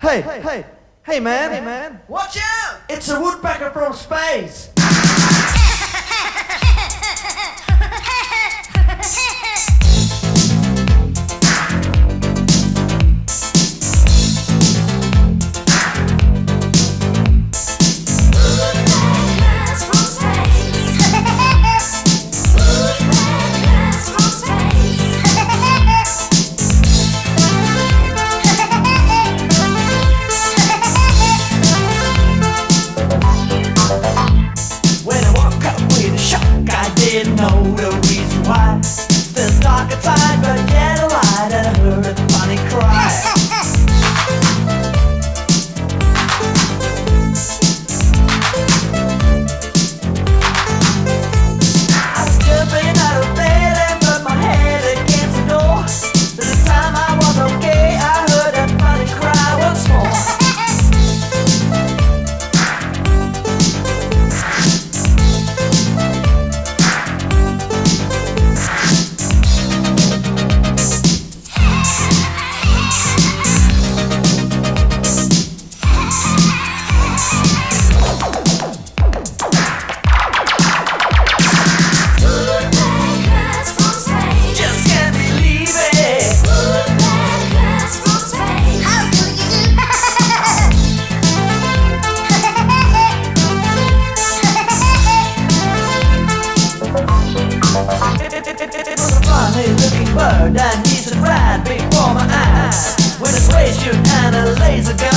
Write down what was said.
Hey man, watch out! It's a woodpecker from space! Didn't know the reason why. There's dark inside, but yet a light, and I heard a funny cry. I was jumping out of bed and put my head against the door. This time I was okay, I heard that funny cry once more. Looking bird that needs a ride before my eyes. With a spaceship and a laser gun.